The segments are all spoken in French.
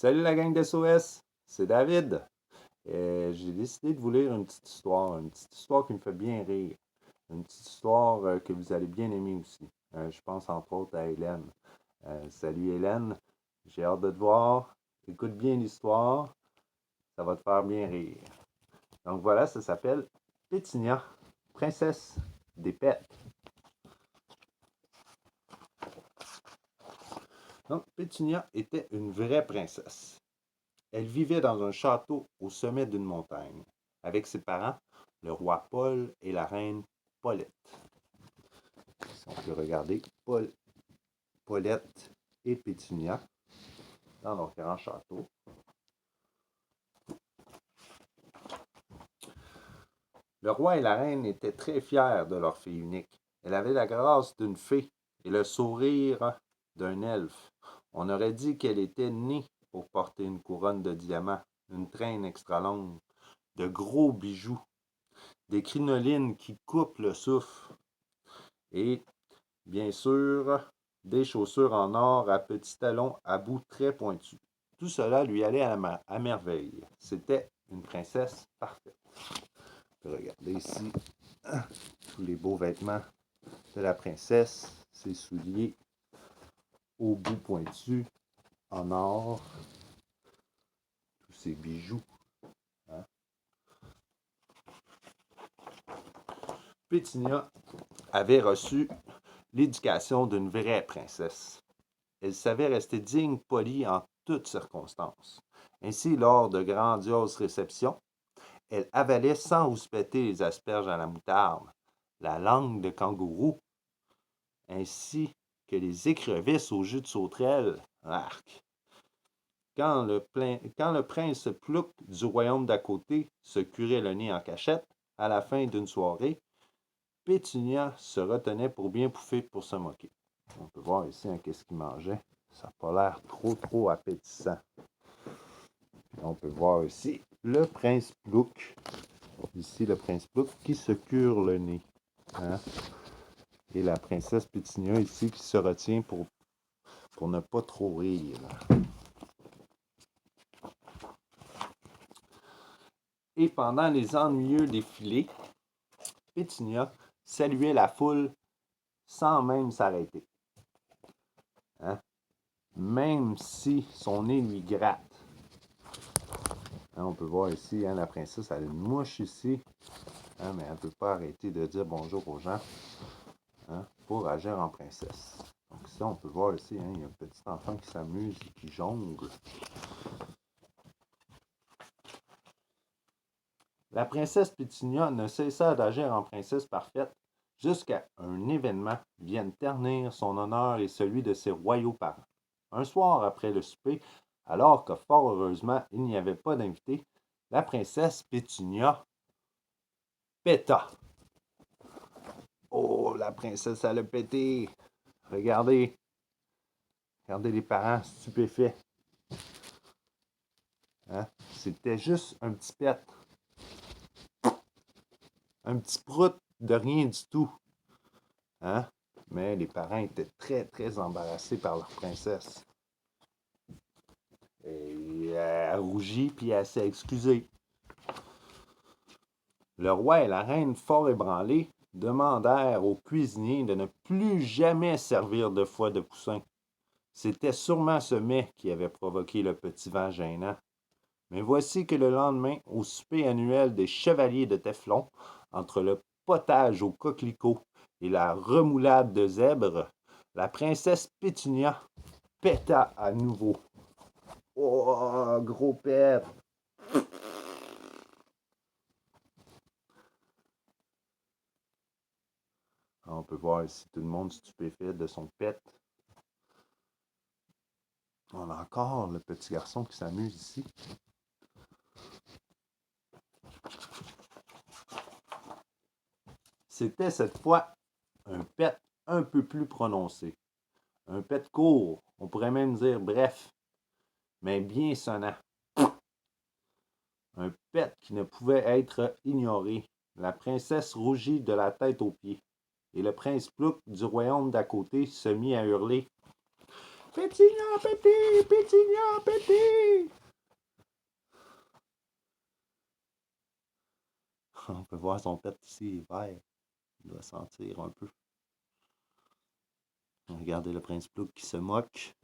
Salut la gang de SOS, c'est David. J'ai décidé de vous lire une petite histoire qui me fait bien rire, une petite histoire que vous allez bien aimer aussi. Je pense entre autres à Hélène. Salut Hélène, j'ai hâte de te voir. Écoute bien l'histoire, ça va te faire bien rire. Donc voilà, ça s'appelle Pétinia, princesse des pets. Donc Pétunia était une vraie princesse. Elle vivait dans un château au sommet d'une montagne, avec ses parents, le roi Paul et la reine Paulette. Si on peut regarder Paulette et Pétunia dans leur grand château. Le roi et la reine étaient très fiers de leur fille unique. Elle avait la grâce d'une fée et le sourire d'un elfe. On aurait dit qu'elle était née pour porter une couronne de diamants, une traîne extra longue, de gros bijoux, des crinolines qui coupent le souffle et, bien sûr, des chaussures en or à petits talons à bout très pointus. Tout cela lui allait à merveille. C'était une princesse parfaite. Regardez ici tous les beaux vêtements de la princesse, ses souliers au bout pointu en or, tous ses bijoux. Hein. Pétinia avait reçu l'éducation d'une vraie princesse. Elle savait rester digne, polie en toutes circonstances. Ainsi, lors de grandioses réceptions, elle avalait sans rouspéter les asperges à la moutarde, la langue de kangourou, ainsi que les écrevisses au jus de sauterelle. Arc! Quand le prince Plouc du royaume d'à côté se curait le nez en cachette, à la fin d'une soirée, Pétunia se retenait pour bien pouffer pour se moquer. On peut voir ici qu'est-ce qu'il mangeait. Ça n'a pas l'air trop appétissant. Puis on peut voir ici le prince Plouc. Ici, le prince Plouc qui se cure le nez. Hein? Et la princesse Pétinia ici qui se retient pour ne pas trop rire. Et pendant les ennuyeux défilés, Pétinia saluait la foule sans même s'arrêter. Hein? Même si son nez lui gratte. Hein, on peut voir ici, la princesse, elle a une mouche ici. Hein, mais elle ne peut pas arrêter de dire bonjour aux gens pour agir en princesse. Donc ça, on peut voir ici, il y a un petit enfant qui s'amuse et qui jongle. La princesse Pétunia ne cessa d'agir en princesse parfaite jusqu'à un événement vienne ternir son honneur et celui de ses royaux parents. Un soir après le souper, alors que fort heureusement il n'y avait pas d'invité, la princesse Pétunia péta. Oh, la princesse, elle a pété. Regardez. Regardez les parents stupéfaits. Hein? C'était juste un petit pet. Un petit prout de rien du tout. Hein? Mais les parents étaient très embarrassés par leur princesse. Et elle rougit puis elle s'est excusée. Le roi et la reine, fort ébranlés, demandèrent au cuisinier de ne plus jamais servir de foie de poussin. C'était sûrement ce mets qui avait provoqué le petit vent gênant. Mais voici que le lendemain, au souper annuel des chevaliers de Téflon, entre le potage aux coquelicots et la remoulade de zèbre, la princesse Pétunia péta à nouveau. Oh, gros pet! On peut voir ici tout le monde stupéfait de son pet. On a encore le petit garçon qui s'amuse ici. C'était cette fois un pet un peu plus prononcé. Un pet court, on pourrait même dire bref, mais bien sonnant. Un pet qui ne pouvait être ignoré. La princesse rougit de la tête aux pieds. Et le prince Plouc du royaume d'à côté se mit à hurler. Pétunia, Pété! Pétunia, Pété! On peut voir son pet ici, vert. Il doit sentir un peu. Regardez le prince Plouc qui se moque.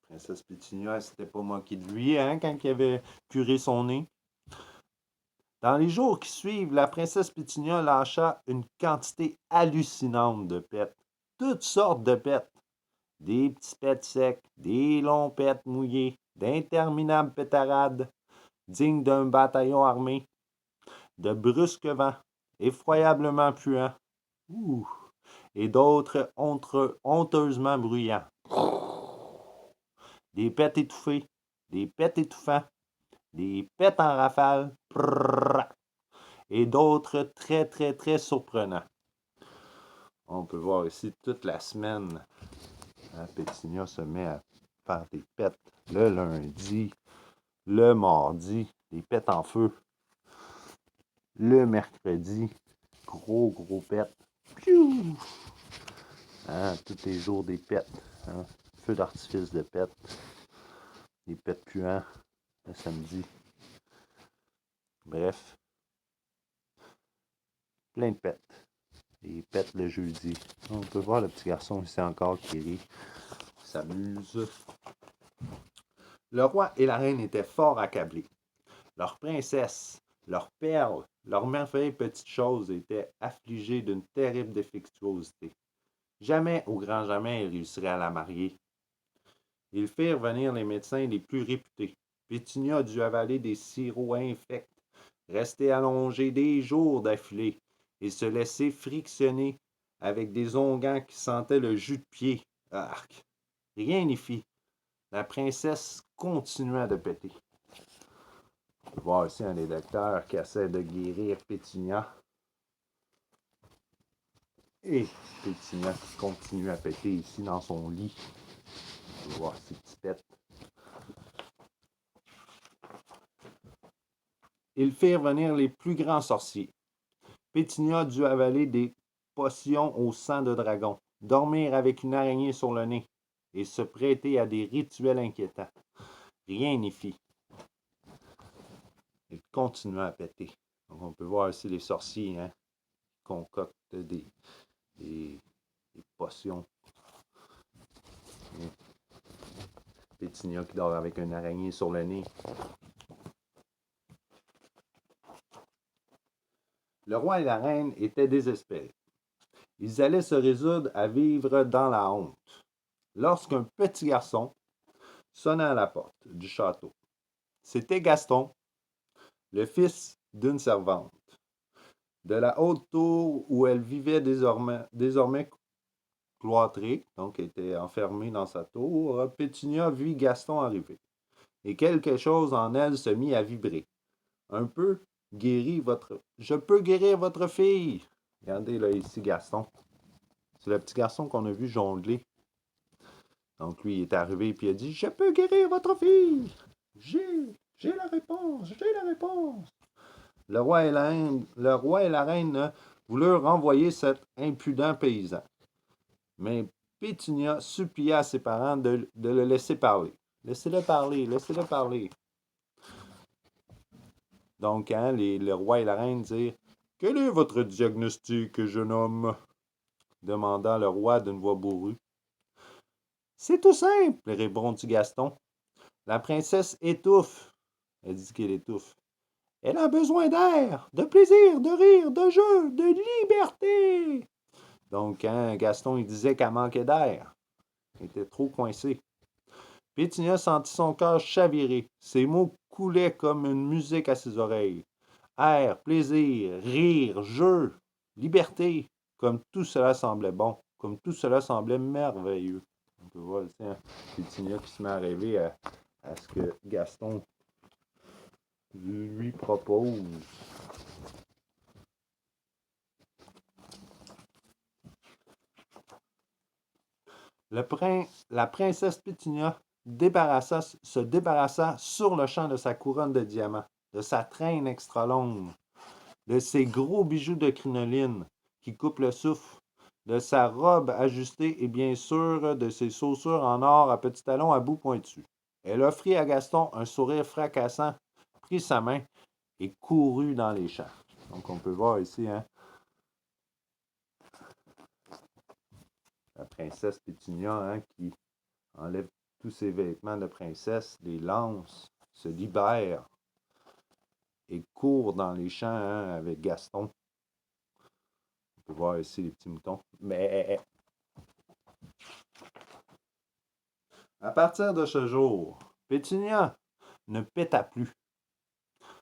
Princesse Pétunia, elle s'était pas moquée de lui, hein, quand il avait curé son nez. Dans les jours qui suivent, la princesse Pétunia lâcha une quantité hallucinante de pets. Toutes sortes de pets. Des petits pets secs, des longs pets mouillés, d'interminables pétarades, dignes d'un bataillon armé, de brusques vents, effroyablement puants, et d'autres honteusement bruyants. Des pets étouffés, des pets étouffants, des pets en rafale, et d'autres très, très, très surprenants. On peut voir ici toute la semaine, Pétunia se met à faire des pets le lundi, le mardi, des pets en feu. Le mercredi, gros pets. Piou! Tous les jours des pets. Feu d'artifice de pets. Des pets puants le samedi. Bref. Plein de pets. Des pets le jeudi. On peut voir le petit garçon ici encore qui rit. S'amuse. Le roi et la reine étaient fort accablés. Leur princesse, leurs perles, leurs merveilleuses petites choses étaient affligées d'une terrible défectuosité. Jamais, au grand jamais, ils réussiraient à la marier. Ils firent venir les médecins les plus réputés. Pétunia dut avaler des sirops infects, rester allongée des jours d'affilée et se laisser frictionner avec des onguents qui sentaient le jus de pied. Arc! Rien n'y fit. La princesse continua de péter. On peut voir ici un des docteurs qui essaie de guérir Pétunia. Et Pétunia qui continue à péter ici dans son lit. On peut voir ses petits pets. Ils firent venir les plus grands sorciers. Pétunia dut avaler des potions au sang de dragon, dormir avec une araignée sur le nez et se prêter à des rituels inquiétants. Rien n'y fit. Il continua à péter. Donc on peut voir ici les sorciers qui concoctent des potions. Pétunia qui dort avec une araignée sur le nez. Le roi et la reine étaient désespérés. Ils allaient se résoudre à vivre dans la honte. Lorsqu'un petit garçon sonna à la porte du château. C'était Gaston, le fils d'une servante. De la haute tour où elle vivait désormais cloîtrée, donc était enfermée dans sa tour, Pétunia vit Gaston arriver. Et quelque chose en elle se mit à vibrer. Un peu guéri votre... Je peux guérir votre fille! Regardez là ici Gaston. C'est le petit garçon qu'on a vu jongler. Donc lui, il est arrivé et il a dit « Je peux guérir votre fille! J'ai la réponse! J'ai la réponse! » Le roi et la reine voulurent renvoyer cet impudent paysan. Mais Pétunia supplia à ses parents de le laisser parler. Laissez-le parler, laissez-le parler. Donc, le roi et la reine dirent « Quel est votre diagnostic, jeune homme? » demanda le roi d'une voix bourrue. « C'est tout simple, répondit Gaston. La princesse étouffe. Elle dit qu'elle étouffe. Elle a besoin d'air, de plaisir, de rire, de jeu, de liberté. Donc, Gaston, il disait qu'elle manquait d'air. Il était trop coincé. Pétunia sentit son cœur chavirer. Ses mots coulaient comme une musique à ses oreilles. Air, plaisir, rire, jeu, liberté. Comme tout cela semblait bon. Comme tout cela semblait merveilleux. On peut voir ici Pétunia qui se met à rêver à ce que Gaston lui propose. La princesse Pétunia se débarrassa sur le champ de sa couronne de diamants, de sa traîne extra longue, de ses gros bijoux de crinoline qui coupent le souffle, de sa robe ajustée et bien sûr de ses chaussures en or à petits talons à bout pointu. Elle offrit à Gaston un sourire fracassant, prit sa main et courut dans les champs. Donc on peut voir ici, hein, la princesse Pétunia, hein, qui enlève tous ses vêtements de princesse, les lance, se libère et court dans les champs, hein, avec Gaston. On peut voir ici les petits moutons. Mais à partir de ce jour, Pétunia ne péta plus.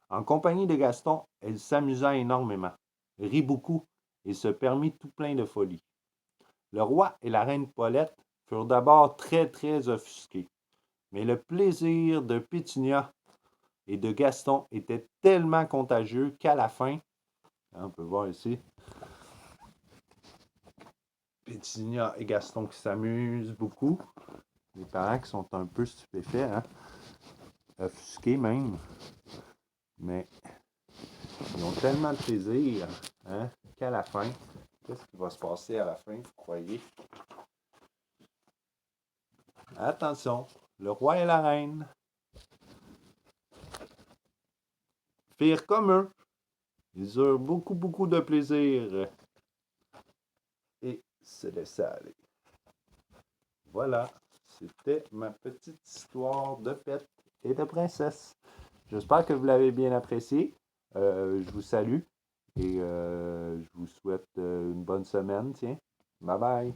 En compagnie de Gaston, elle s'amusa énormément, rit beaucoup et se permit tout plein de folie. Le roi et la reine Paulette furent d'abord très très offusqués, mais le plaisir de Pétunia et de Gaston était tellement contagieux qu'à la fin, on peut voir ici, Pétunia et Gaston qui s'amusent beaucoup, les parents qui sont un peu stupéfaits, hein, offusqués même, mais ils ont tellement de plaisir, hein, qu'à la fin, qu'est-ce qui va se passer à la fin, vous croyez? Attention, le roi et la reine firent comme eux. Ils eurent beaucoup, beaucoup de plaisir et se laissaient aller. Voilà, c'était ma petite histoire de pète et de princesse. J'espère que vous l'avez bien apprécié. Je vous salue et je vous souhaite une bonne semaine. Tiens, bye bye.